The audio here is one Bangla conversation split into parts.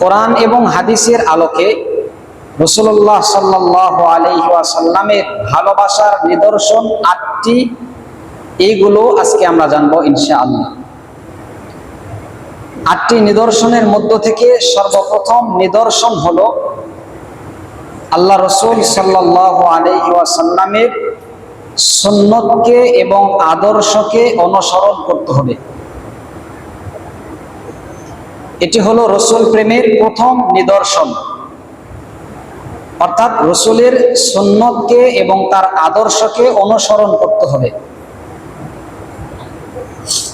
কোরআন এবং হাদিসের আলোকে রাসূলুল্লাহ সাল্লাল্লাহু আলাইহি ওয়াসাল্লামের ভালোবাসার নিদর্শন ৮টি, এইগুলো আজকে আমরা জানবো ইনশাআল্লাহ। ৮টি নিদর্শনের মধ্য থেকে সর্বপ্রথম নিদর্শন হলো আল্লাহ রাসূল সাল্লাল্লাহু আলাইহি ওয়াসাল্লামের সুন্নতকে এবং আদর্শকে অনুসরণ করতে হবে। এটি হলো রাসূল প্রেমের প্রথম নিদর্শন, অর্থাৎ রাসূলের সুন্নতকে এবং তার আদর্শকে অনুসরণ করতে হবে।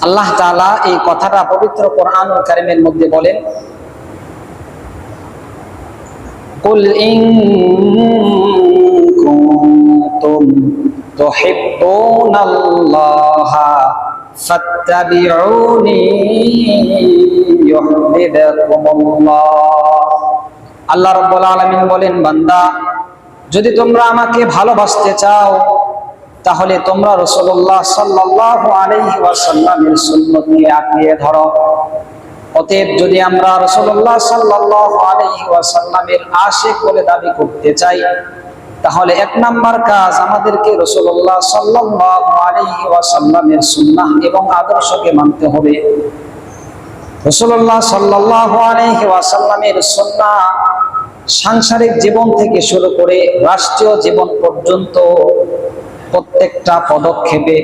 আল্লাহ তাআলা এই কথাটা পবিত্র কোরআনুল কারীমের মধ্যে বলেন, কুল ইন কুনতুম তুহিব্বুনাল্লাহা ফাত্তাবিউনি ইউহিব্বুকুমুল্লাহ। আল্লাহ রাব্বুল আলামিন বলেন, বান্দা, যদি তোমরা আমাকে ভালোবাসতে চাও তাহলে তোমরা রাসূলুল্লাহ সাল্লাল্লাহু আলাইহি ওয়াসাল্লামের সুন্নতকে আঁকড়ে ধরো। অতএব যদি আমরা রাসূলুল্লাহ সাল্লাল্লাহু আলাইহি ওয়াসাল্লামের আশিক বলে দাবি করতে চাই, তাহলে এক নাম্বার কাজ আমাদেরকে রাসূলুল্লাহ সাল্লাল্লাহু আলাইহি ওয়াসাল্লামের সুন্নাহ এবং আদর্শকে মানতে হবে। রাসূলুল্লাহ সাল্লাল্লাহু আলাইহি ওয়াসাল্লামের সুন্নাহ সাংসারিক জীবন থেকে শুরু করে রাষ্ট্রীয় জীবন পর্যন্ত প্রত্যেকটা পদক্ষেপে,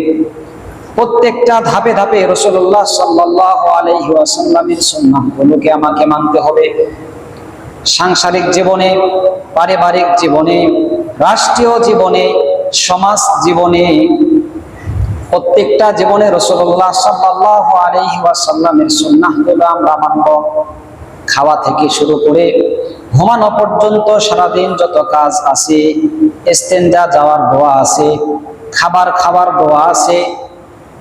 প্রত্যেকটা ধাপে ধাপে রাসূলুল্লাহ সাল্লাল্লাহু আলাইহি ওয়াসাল্লামের সুন্নাহগুলোকে আমাকে মানতে হবে। সাংসারিক জীবনে, পারিবারিক জীবনে, রাষ্ট্রীয় জীবনে, সমাজ জীবনে, প্রত্যেকটা জীবনে রাসূলুল্লাহ সাল্লাল্লাহু আলাইহি ওয়াসাল্লামের সুন্নাহগুলো আমরা মানব। খাওয়া থেকে শুরু করে ঘুমানো পর্যন্ত সারাদিন যত কাজ আছে, ইস্তেনজা যাওয়ার দোয়া আছে, খাবার খাবার দোয়া আছে,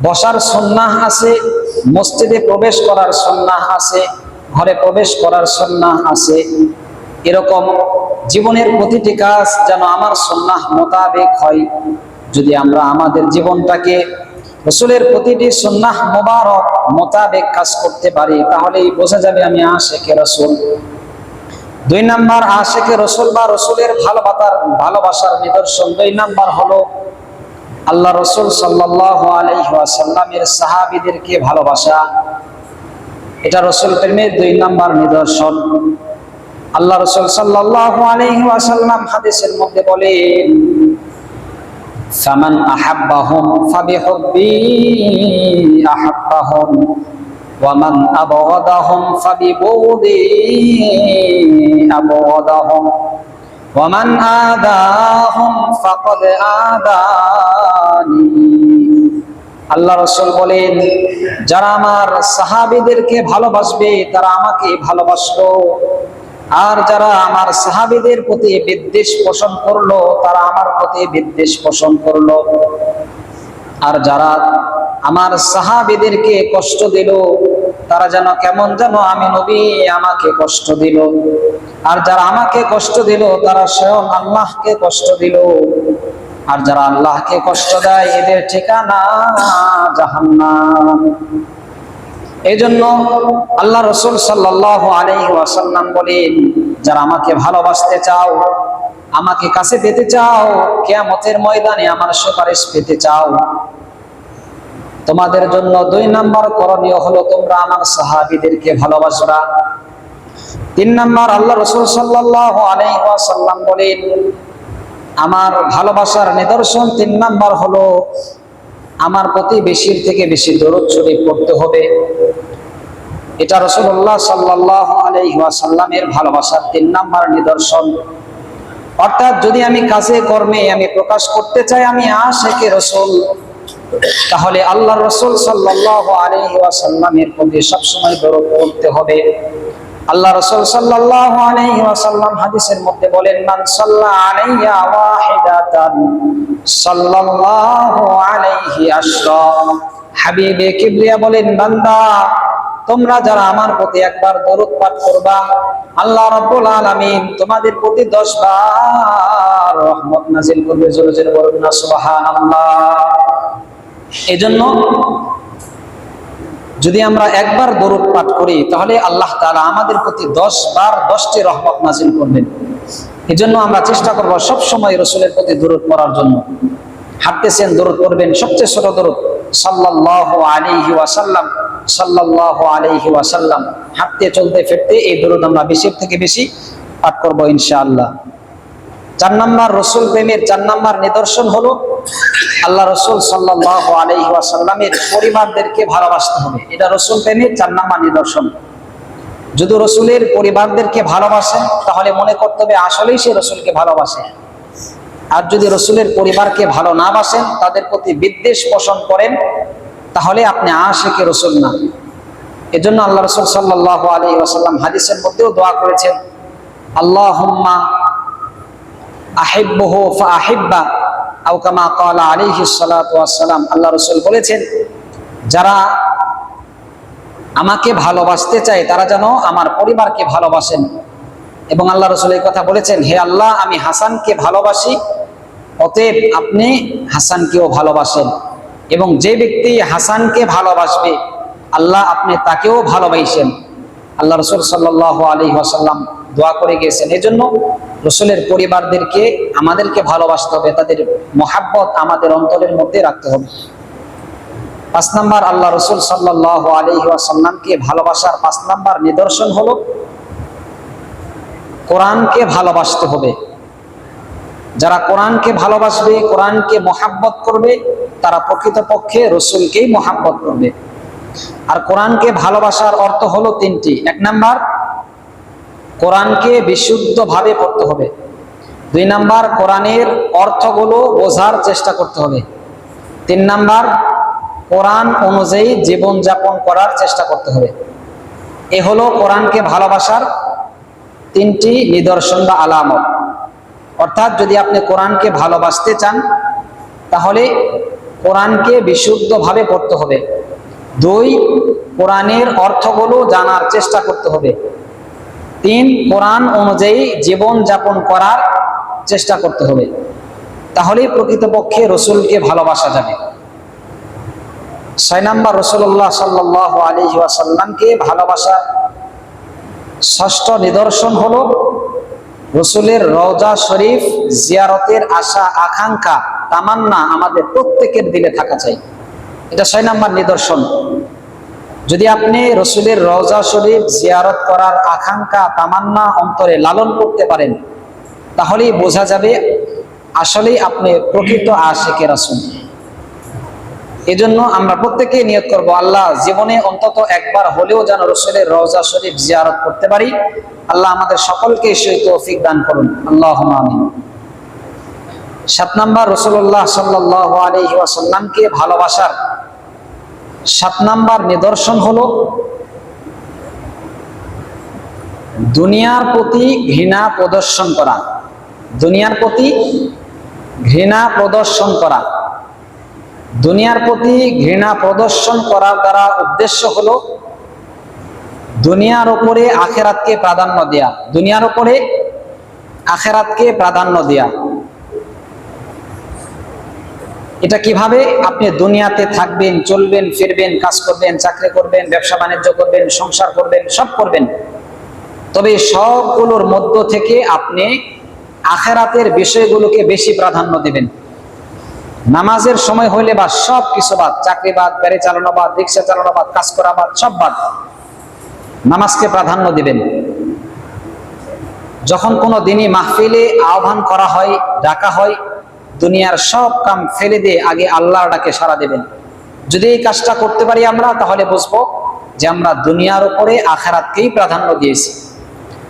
বসার সুন্নাহ আছে, মসজিদে প্রবেশ করার সুন্নাহ আছে, ঘরে প্রবেশ করার সুন্নাহ আছে। এরকম জীবনের প্রতিটি কাজ যেন আমার সুন্নাহ মোতাবেক হয়। যদি আমরা আমাদের জীবনটাকে রাসূলের প্রতিটি সুন্নাহ মোবারক মোতাবেক কাজ করতে পারি, তাহলেই বোঝা যাবে আমি আশিকে রাসূল। ২ নাম্বার আশিকে রাসূল বা রাসূলের ভালোবাসার নিদর্শন ২ নাম্বার হলো আল্লাহ রাসূল সাল্লাল্লাহু আলাইহি ওয়াসাল্লামের সাহাবীদেরকে ভালোবাসা। এটা রাসূল প্রেমের ২ নাম্বার নিদর্শন। আল্লাহ রাসূল সাল্লাল্লাহু আলাইহি ওয়াসাল্লাম হাদিসের মধ্যে বলেন, ফামান আহাব্বাহুম ফাবিহুব্বি আহাব্বাহুম ওয়া মান আবগাদাহুম ফাবিবুগদি আবগাদাহুম ওয়া মান আদাহুম ফাকাদ আদানি। আল্লাহ রাসূল বলেন, যারা আমার সাহাবীদেরকে ভালোবাসবে তারা আমাকে ভালোবাসলো, আর যারা আমার সাহাবীদের প্রতি বিদ্বেষ পোষণ করলো তারা আমার প্রতি বিদ্বেষ পোষণ করলো। আর যারা আমার সাহাবীদেরকে কষ্ট দিল তারা যেন কেমন যেন আমি নবী আমাকে কষ্ট দিল। আর যারা আমাকে কষ্ট দিল তারা স্বয়ং আল্লাহকে কষ্ট দিল। আর যারা আল্লাহকে কষ্ট দেয় এদের ঠিকানা জাহান্নাম। এই জন্য আল্লাহ রাসূল সাল্লাল্লাহু আলাইহি ওয়াসাল্লাম বলেন, যারা আমাকে ভালোবাসতে চাও, আমাকে কাছে পেতে চাও, কিয়ামতের ময়দানে আমার সুপারিশ পেতে চাও, তোমাদের জন্য ২ নাম্বার করণীয় হলো তোমরা আমার সাহাবীদেরকে ভালোবাসবা। ৩ নাম্বার আল্লাহ রাসূল সাল্লাল্লাহু আলাইহি ওয়াসাল্লাম বলেন, আমার ভালোবাসার নিদর্শন ৩ নাম্বার হলো আমার প্রতি বেশির থেকে বেশি দরুদ শরীফ পড়তে হবে। এটা রাসূলুল্লাহ সাল্লাল্লাহু আলাইহি ওয়াসাল্লামের ভালোবাসার ৩ নাম্বার নিদর্শন। অর্থাৎ যদি আমি কাজে কর্মে আমি প্রকাশ করতে চাই আমি আশিকে রাসূল, তাহলে আল্লাহর রাসূল সাল্লাল্লাহু আলাইহি ওয়াসাল্লামের প্রতি সবসময় দরুদ পড়তে হবে। আল্লাহ রাসূল সাল্লাল্লাহু আলাইহি ওয়াসাল্লাম হাদিসের মধ্যে বলেন, মান সাল্লা আলাইয়া ওয়াহিদাতান সাল্লাল্লাহু আলাইহি আশরা। হাবিবে কিবরিয়া বলেন, বান্দা, তোমরা যারা আমার প্রতি একবার দরুদ পাঠ করবা, আল্লাহ রাব্বুল আলামিন তোমাদের প্রতি 10 বার রহমত নাযিল করবে। জোরে জোরে বলুন না সুবহানাল্লাহ। এজন্য যদি আমরা একবার দরুদ পাঠ করি তাহলে আল্লাহ তাআলা আমাদের প্রতি 10 বার 10টি রহমত নাজিল করবেন। এজন্য আমরা চেষ্টা করব সব সময় রাসূলের প্রতি দরুদ পড়ার জন্য। হাঁটতেছেন দরুদ পড়বেন, সবচেয়ে ছোট দরুদ সাল্লাল্লাহু আলাইহি ওয়াসাল্লাম, সাল্লাল্লাহু আলাইহি ওয়াসাল্লাম। হাঁটতে চলতে ফিরতে এই দরুদ আমরা বেশির থেকে বেশি পাঠ করব ইনশাআল্লাহ। 4 নাম্বার রাসূল প্রেমের 4 নাম্বার নিদর্শন হলো আল্লাহ রাসূল সাল্লাল্লাহু আলাইহি ওয়াসাল্লামের পরিবারদেরকে ভালোবাসতে হবে। এটা রাসূল প্রেমের 4 নাম্বার নিদর্শন। যদি রাসূলের পরিবারদেরকে ভালোবাসেন তাহলে মনে করতে হবে আসলেই সে রাসূলকে ভালোবাসে। আর যদি রাসূলের পরিবারকে ভালো না বাসেন, তাদের প্রতি বিদ্বেষ পোষণ করেন, তাহলে আপনি আশিকে রাসূল না। এজন্য আল্লাহ রাসূল সাল্লাল্লাহু আলাইহি ওয়াসাল্লাম হাদিসের মধ্যেও দোয়া করেছেন, আল্লাহুম্মা আহিব্বুহু ফাআহিব্বা, আও কামা ক্বালা আলাইহিস সালাতু ওয়াস সালাম। আল্লাহ রাসূল বলেছেন, যারা আমাকে ভালোবাসতে চায় তারা যেন আমার পরিবারকে ভালোবাসেন। এবং আল্লাহ রাসূল এই কথা বলেছেন, হে আল্লাহ, আমি হাসানকে ভালোবাসি, অতএব আপনি হাসানকেও ভালোবাসেন। এবং যে ব্যক্তি হাসানকে ভালোবাসবে, আল্লাহ আপনি তাকেও ভালোবাসেন। আল্লাহ রাসূল সাল্লাল্লাহু আলাইহি ওয়াসাল্লাম দোয়া করে গিয়েছেন। এজন্য রাসূলের পরিবারদেরকে আমাদেরকে ভালোবাসতে হবে, তাদের মহাব্বত আমাদের অন্তরের মধ্যে রাখতে হবে। 5 নাম্বার আল্লাহ রাসূল সাল্লাল্লাহু আলাইহি ওয়াসাল্লামকে ভালোবাসার 5 নাম্বার নিদর্শন হলো কোরআনকে ভালোবাসতে হবে। যারা কোরআনকে ভালোবাসবে, কোরআনকে মহাব্বত করবে, তারা প্রকৃতপক্ষে রাসূলকেই মহাব্বত করবে। আর কোরআনকে ভালোবাসার অর্থ হলো 3টি। 1 নাম্বার, কোরআনকে বিশুদ্ধভাবে পড়তে হবে। 2 নাম্বার, কোরআনের অর্থগুলো বোঝার চেষ্টা করতে হবে। 3 নাম্বার, কোরআন অনুযায়ী জীবনযাপন করার চেষ্টা করতে হবে। এ হলো কোরআনকে ভালোবাসার 3টি নিদর্শন বা আলামত। অর্থাৎ যদি আপনি কোরআনকে ভালোবাসতে চান তাহলে কোরআনকে বিশুদ্ধভাবে পড়তে হবে। 2, কোরআনের অর্থগুলো জানার চেষ্টা করতে হবে। 3, কোরআন অনুযায়ী জীবনযাপন করার চেষ্টা করতে হবে। তাহলেই প্রকৃতপক্ষে রাসূলকে ভালোবাসা যাবে। 6 নাম্বার, রাসূলুল্লাহ সাল্লাল্লাহু আলাইহি ওয়াসাল্লামকে ভালোবাসা ষষ্ঠ নিদর্শন হলো রাসূলের রওজা শরীফ জিয়ারতের আশা আকাঙ্ক্ষা তামান্না আমাদের প্রত্যেকের দিলে থাকা চাই। এটা 6 নাম্বার নিদর্শন। যদি আপনি রাসূলের রওজা শরীফ জিয়ারত করার আকাঙ্ক্ষা তামান্না অন্তরে লালন করতে পারেন, তাহলেই বোঝা যাবে আসলেই আপনি প্রকৃত আশিকে রাসূল। এজন্য আমরা প্রত্যেকে নিয়ত করব, আল্লাহ জীবনে অন্তত একবার হলেও যেন রাসূলের রওজা শরীফ জিয়ারত করতে পারি। আল্লাহ আমাদের সকলকে সেই তৌফিক দান করুন, আল্লাহুম্মা আমিন। 7 নাম্বার, রাসূলুল্লাহ সাল্লাল্লাহু আলাইহি ওয়াসাল্লামকে ভালোবাসার 7 নাম্বার নিদর্শন হলো দুনিয়ার প্রতি ঘৃণা প্রদর্শন করা। দুনিয়ার প্রতি ঘৃণা প্রদর্শন করা। দুনিয়ার প্রতি ঘৃণা প্রদর্শন করার দ্বারা উদ্দেশ্য হলো দুনিয়ার উপরে আখিরাতকে প্রাধান্য দেয়া। দুনিয়ার উপরে আখিরাতকে প্রাধান্য দেয়া। এটা কিভাবে? আপনি দুনিয়াতে থাকবেন, চলবেন, ফিরবেন, কাজ করবেন, চাকরি করবেন, ব্যবসা বাণিজ্য করবেন, সংসার করবেন, সব করবেন, তবে সবগুলোর মধ্য থেকে আপনি আখিরাতের বিষয়গুলোকে বেশি প্রাধান্য দিবেন। নামাজের সময় হইলে বা সব কিছু বাদ, চাকরি বাদ, গাড়ি চালানো বাদ, রিক্সা চালানো বাদ, কাজ করা বাদ, সব বাদ, নামাজকে প্রাধান্য দিবেন। যখন কোনো দিনই মাহফিলে আহ্বান করা হয়, ডাকা হয়, দুনিয়ার সব কাম ফেলে দিয়ে আগে আল্লাহর ডাকে সাড়া দেবেন। যদি এই কাজটা করতে পারি আমরা, তাহলে বুঝবো যে আমরা দুনিয়ার উপরে আখিরাতকেই প্রাধান্য দিয়েছি।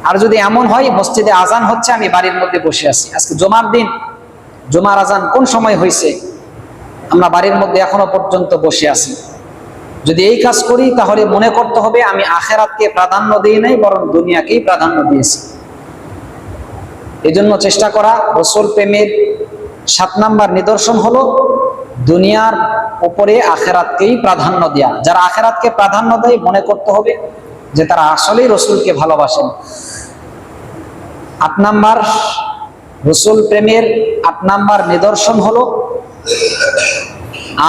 আর যদি এমন হয় মসজিদে আজান হচ্ছে, আমি বাড়ির মধ্যে বসে আছি, আজকে জুমার দিন, জুমার আজান কোন সময় হয়েছে, আমরা বাড়ির মধ্যে এখনো পর্যন্ত বসে আছি, যদি এই কাজ করি তাহলে মনে করতে হবে আমি আখিরাতকে প্রাধান্য দিই নাই, বরং দুনিয়াকেই প্রাধান্য দিয়েছি। এজন্য চেষ্টা করা। রাসূল প্রেমের 7 নাম্বার নিদর্শন হলো দুনিয়ার উপরে আখিরাতকেই প্রাধান্য দেয়া। যারা আখিরাতকে প্রাধান্য দেয়, মনে করতে হবে যে তারা আসলেই রাসূলকে ভালোবাসেন। 8 নাম্বার, রাসূল প্রেমের 8 নাম্বার নিদর্শন হলো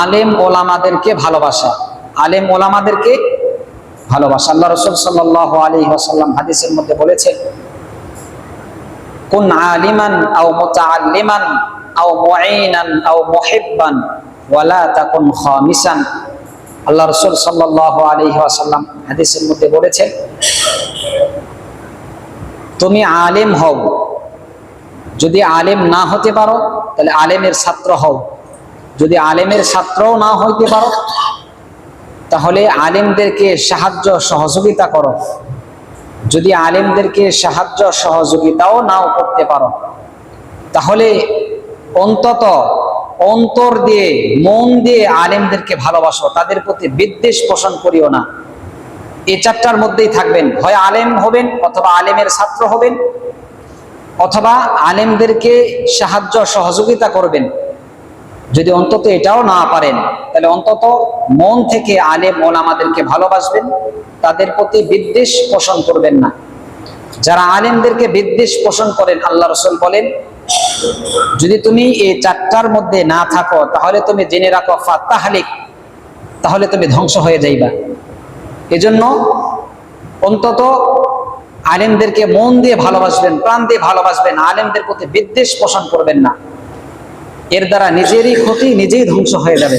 আলেম ওলামাদেরকে ভালোবাসা। আলেম ওলামাদেরকে ভালোবাসা। আল্লাহ রাসূল সাল্লাল্লাহু আলাইহি ওয়াসাল্লাম হাদিসের মধ্যে বলেছেন, কুন আলিমান আও মুতাআল্লিমান আও মুঈনান আও মুহিব্বান ওয়ালা তাকুন খামিসান। আল্লাহ রাসূল সাল্লাল্লাহু আলাইহি ওয়াসাল্লাম হাদিসের মধ্যে বলেছেন, তুমি আলেম হও, যদি আলেম না হতে পারো তাহলে আলেমের ছাত্র হও, যদি আলেমের ছাত্রও না হইতে পারো তাহলে আলেমদেরকে সাহায্য সহযোগিতা করো, যদি আলেমদেরকে সাহায্য সহযোগিতাও নাও করতে পারো তাহলে অন্তত অন্তর দিয়ে মন দিয়ে আলেমদেরকে ভালোবাসো, তাদের প্রতি বিদ্বেষ পোষণ করিও না। এই চারটার মধ্যেই থাকবেন, হয় আলেম হবেন অথবা আলেমের ছাত্র হবেন অথবা আলেমদেরকে সাহায্য সহযোগিতা করবেন। যদি অন্তত এটাও না পারেন তাহলে অন্তত মন থেকে আলেম ওলামাদেরকে ভালোবাসবেন, তাদের প্রতি বিদ্বেষ পোষণ করবেন না। যারা আলেমদেরকে বিদ্বেষ পোষণ করেন, আল্লাহ রাসূল বলেন, যদি তুমি এই চারটার মধ্যে না থাকো তাহলে তুমি জেনে রাখো ফাতাহলিক, তাহলে তুমি ধ্বংস হয়ে যাইবা। এজন্য অন্তত আলেমদেরকে মন দিয়ে ভালোবাসবেন, প্রাণ দিয়ে ভালোবাসবেন, আলেমদের প্রতি বিদ্বেষ পোষণ করবেন না। এর দ্বারা নিজেরই ক্ষতি, নিজেই ধ্বংস হয়ে যাবে।